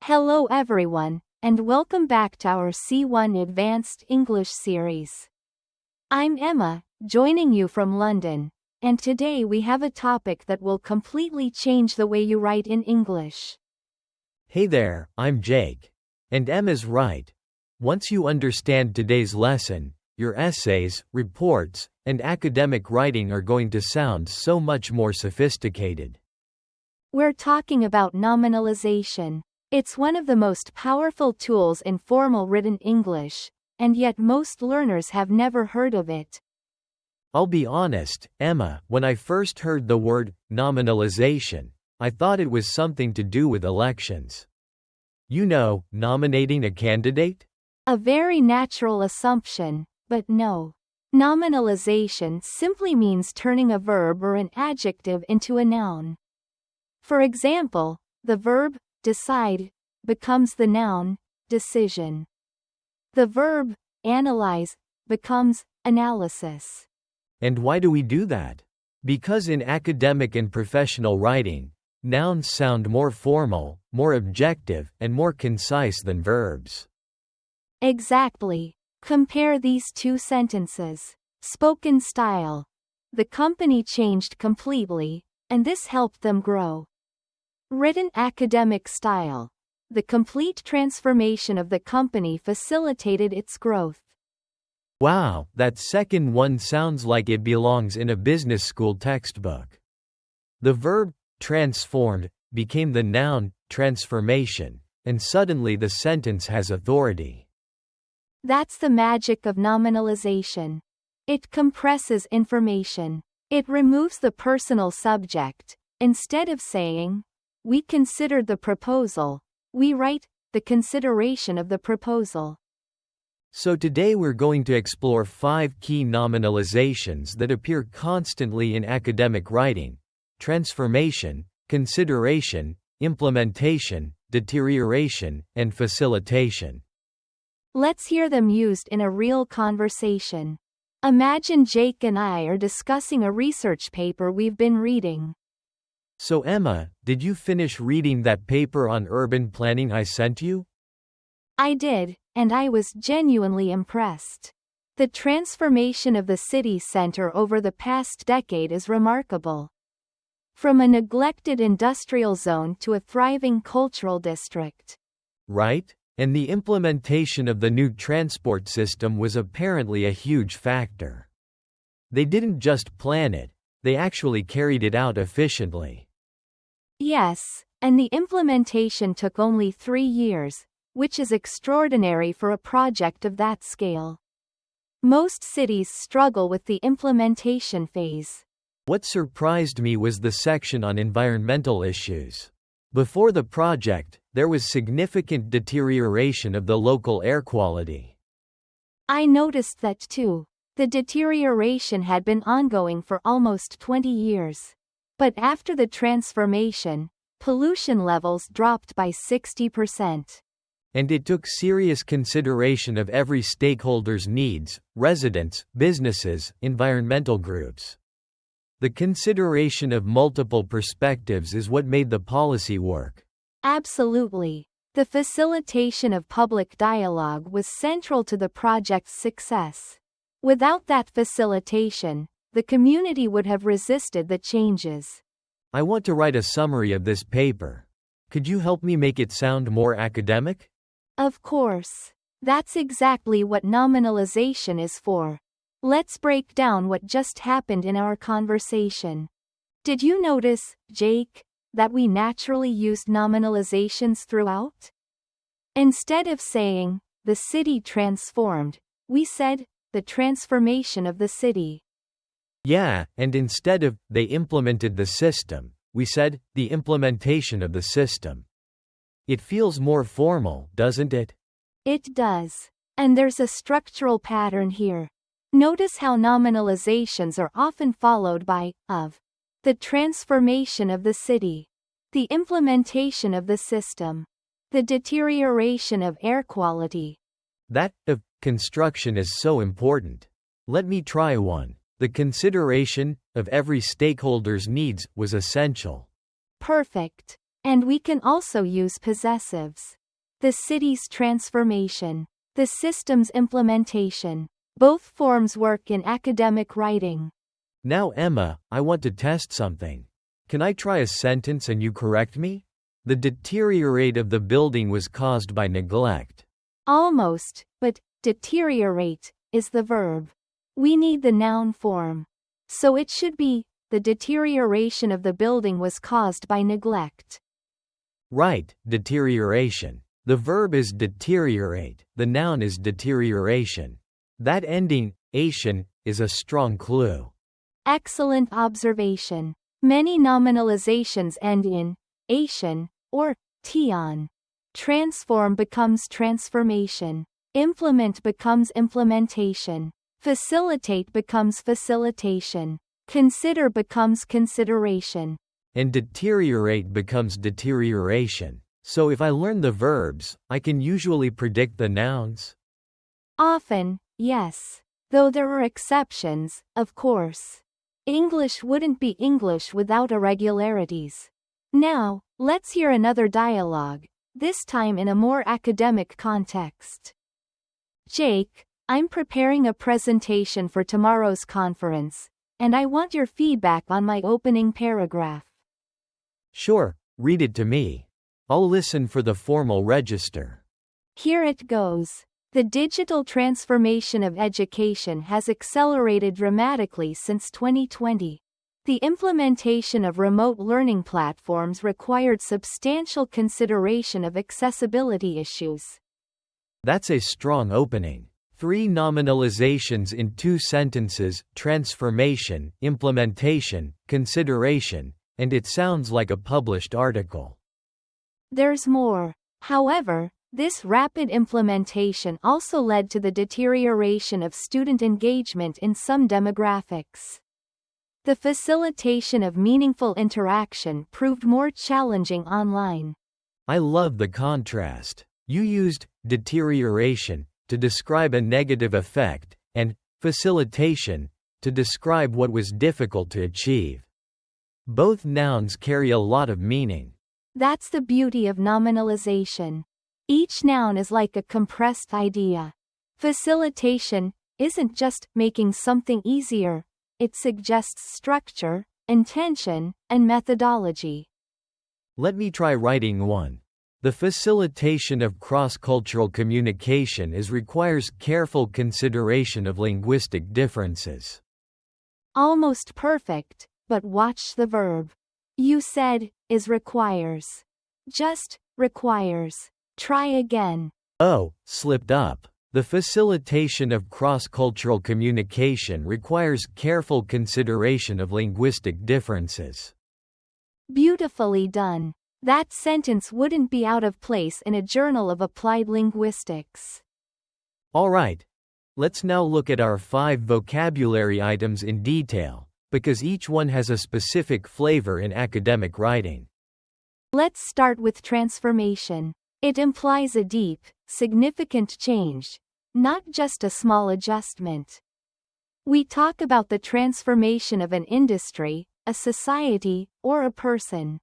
Hello everyone, and welcome back to our C1 Advanced English series. I'm Emma, joining you from London, and today we have a topic that will completely change the way you write in English. Hey there, I'm Jake. And Emma's right. Once you understand today's lesson, your essays, reports, and academic writing are going to sound so much more sophisticated. We're talking about nominalization. It's one of the most powerful tools in formal written English, and yet most learners have never heard of it. I'll be honest, Emma, when I first heard the word nominalization, I thought it was something to do with elections. You know, nominating a candidate? A very natural assumption, but no. Nominalization simply means turning a verb or an adjective into a noun. For example, the verb decide becomes the noun decision. The verb analyze becomes analysis. And why do we do that? Because in academic and professional writing, nouns sound more formal, more objective, and more concise than verbs. Exactly. Compare these two sentences. Spoken style. The company changed completely, and this helped them grow. Written academic style. The complete transformation of the company facilitated its growth. Wow, that second one sounds like it belongs in a business school textbook. The verb, transformed, became the noun, transformation, and suddenly the sentence has authority. That's the magic of nominalization. It compresses information. It removes the personal subject. Instead of saying, "We considered the proposal," we write, "the consideration of the proposal." So today we're going to explore 5 key nominalizations that appear constantly in academic writing: transformation, consideration, implementation, deterioration, and facilitation. Let's hear them used in a real conversation. Imagine Jake and I are discussing a research paper we've been reading. So Emma, did you finish reading that paper on urban planning I sent you? I did, and I was genuinely impressed. The transformation of the city center over the past decade is remarkable. From a neglected industrial zone to a thriving cultural district. Right? And the implementation of the new transport system was apparently a huge factor. They didn't just plan it, they actually carried it out efficiently. Yes, and the implementation took only 3 years, which is extraordinary for a project of that scale. Most cities struggle with the implementation phase. What surprised me was the section on environmental issues. Before the project, there was significant deterioration of the local air quality. I noticed that too. The deterioration had been ongoing for almost 20 years. But after the transformation, pollution levels dropped by 60%. And it took serious consideration of every stakeholder's needs: residents, businesses, environmental groups. The consideration of multiple perspectives is what made the policy work. Absolutely. The facilitation of public dialogue was central to the project's success. Without that facilitation, the community would have resisted the changes. I want to write a summary of this paper. Could you help me make it sound more academic? Of course. That's exactly what nominalization is for. Let's break down what just happened in our conversation. Did you notice, Jake, that we naturally used nominalizations throughout? Instead of saying, "the city transformed," we said, "the transformation of the city." Yeah, and instead of "they implemented the system," we said "the implementation of the system." It feels more formal, doesn't it? It does. And there's a structural pattern here. Notice how nominalizations are often followed by of. The transformation of the city. The implementation of the system. The deterioration of air quality. That of construction is so important. Let me try one. The consideration of every stakeholder's needs was essential. Perfect. And we can also use possessives. The city's transformation. The system's implementation. Both forms work in academic writing. Now Emma, I want to test something. Can I try a sentence and you correct me? The deteriorate of the building was caused by neglect. Almost, but deteriorate is the verb. We need the noun form. So it should be, the deterioration of the building was caused by neglect. Right, deterioration. The verb is deteriorate, the noun is deterioration. That ending, ation, is a strong clue. Excellent observation. Many nominalizations end in ation or tion. Transform becomes transformation. Implement becomes implementation. Facilitate becomes facilitation. Consider becomes consideration. And deteriorate becomes deterioration. So if I learn the verbs, I can usually predict the nouns? Often, yes. Though there are exceptions, of course. English wouldn't be English without irregularities. Now, let's hear another dialogue, this time in a more academic context. Jake, I'm preparing a presentation for tomorrow's conference, and I want your feedback on my opening paragraph. Sure, read it to me. I'll listen for the formal register. Here it goes. The digital transformation of education has accelerated dramatically since 2020. The implementation of remote learning platforms required substantial consideration of accessibility issues. That's a strong opening. 3 nominalizations in 2 sentences: transformation, implementation, consideration, and it sounds like a published article. There's more. However, this rapid implementation also led to the deterioration of student engagement in some demographics. The facilitation of meaningful interaction proved more challenging online. I love the contrast. You used deterioration to describe a negative effect, and facilitation to describe what was difficult to achieve. Both nouns carry a lot of meaning. That's the beauty of nominalization. Each noun is like a compressed idea. Facilitation isn't just making something easier, it suggests structure, intention, and methodology. Let me try writing one. The facilitation of cross-cultural communication requires careful consideration of linguistic differences. Almost perfect, but watch the verb. You said, is requires. Just, requires. Try again. Oh, slipped up. The facilitation of cross-cultural communication requires careful consideration of linguistic differences. Beautifully done. That sentence wouldn't be out of place in a journal of applied linguistics. All right. Let's now look at our 5 vocabulary items in detail, because each one has a specific flavor in academic writing. Let's start with transformation. It implies a deep, significant change, not just a small adjustment. We talk about the transformation of an industry, a society, or a person.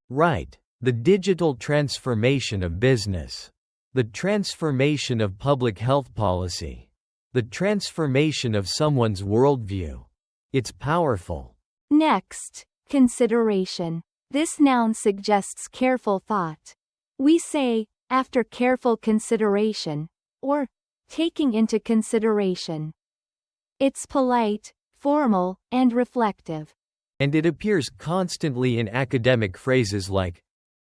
Right. The digital transformation of business. The transformation of public health policy. The transformation of someone's worldview. It's powerful. Next, consideration. This noun suggests careful thought. We say, after careful consideration, or taking into consideration. It's polite, formal, and reflective. And it appears constantly in academic phrases like,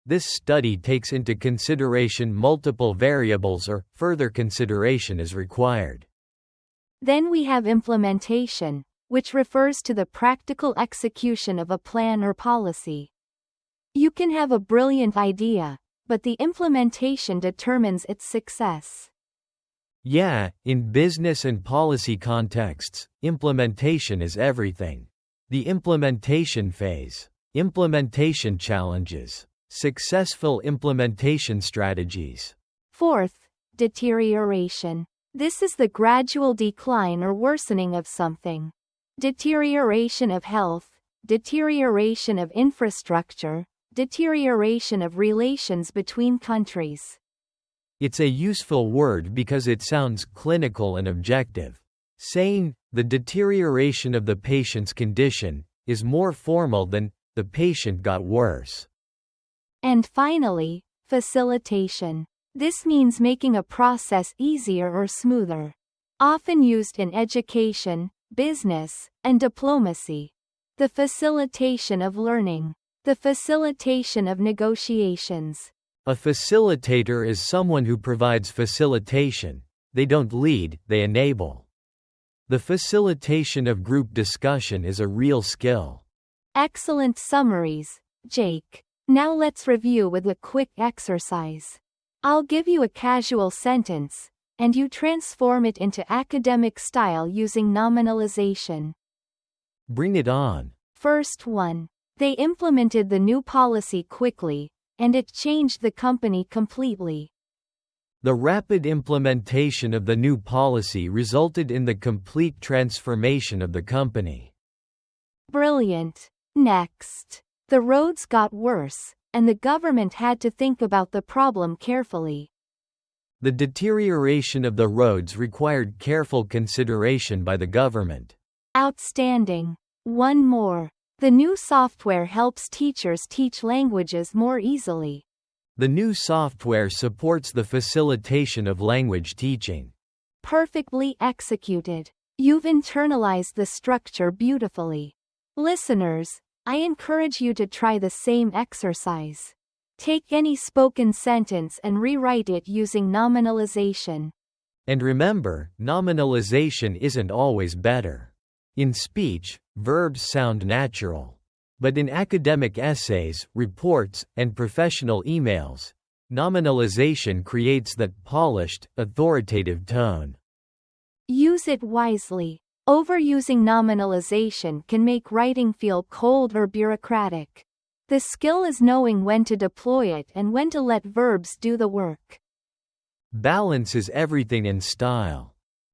this study takes into consideration multiple variables, or further consideration is required. Then we have implementation, which refers to the practical execution of a plan or policy. You can have a brilliant idea, but the implementation determines its success. Yeah, in business and policy contexts, implementation is everything. The implementation phase, implementation challenges, successful implementation strategies. Fourth, deterioration. This is the gradual decline or worsening of something. Deterioration of health, deterioration of infrastructure, deterioration of relations between countries. It's a useful word because it sounds clinical and objective. Saying, the deterioration of the patient's condition, is more formal than, the patient got worse. And finally, facilitation. This means making a process easier or smoother. Often used in education, business, and diplomacy. The facilitation of learning. The facilitation of negotiations. A facilitator is someone who provides facilitation. They don't lead, they enable. The facilitation of group discussion is a real skill. Excellent summaries, Jake. Now let's review with a quick exercise. I'll give you a casual sentence, and you transform it into academic style using nominalization. Bring it on. First one. They implemented the new policy quickly, and it changed the company completely. The rapid implementation of the new policy resulted in the complete transformation of the company. Brilliant. Next. The roads got worse, and the government had to think about the problem carefully. The deterioration of the roads required careful consideration by the government. Outstanding. One more. The new software helps teachers teach languages more easily. The new software supports the facilitation of language teaching. Perfectly executed. You've internalized the structure beautifully. Listeners, I encourage you to try the same exercise. Take any spoken sentence and rewrite it using nominalization. And remember, nominalization isn't always better. In speech, verbs sound natural. But in academic essays, reports, and professional emails, nominalization creates that polished, authoritative tone. Use it wisely. Overusing nominalization can make writing feel cold or bureaucratic. The skill is knowing when to deploy it and when to let verbs do the work. Balance is everything in style.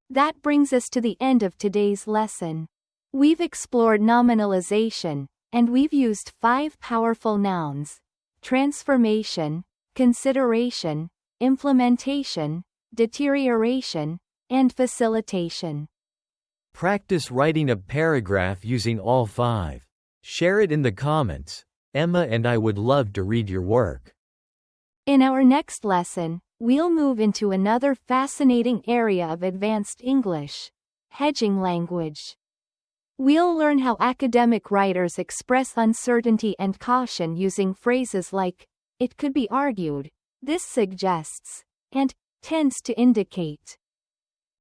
That brings us to the end of today's lesson. We've explored nominalization, and we've used 5 powerful nouns: transformation, consideration, implementation, deterioration, and facilitation. Practice writing a paragraph using all 5. Share it in the comments. Emma and I would love to read your work. In our next lesson, we'll move into another fascinating area of advanced English: hedging language. We'll learn how academic writers express uncertainty and caution using phrases like, "it could be argued," "this suggests," and "tends to indicate."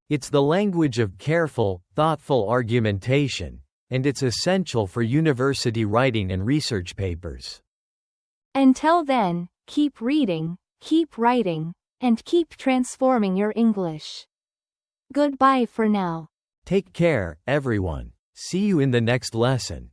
It's the language of careful, thoughtful argumentation, and it's essential for university writing and research papers. Until then, keep reading, keep writing, and keep transforming your English. Goodbye for now. Take care, everyone. See you in the next lesson.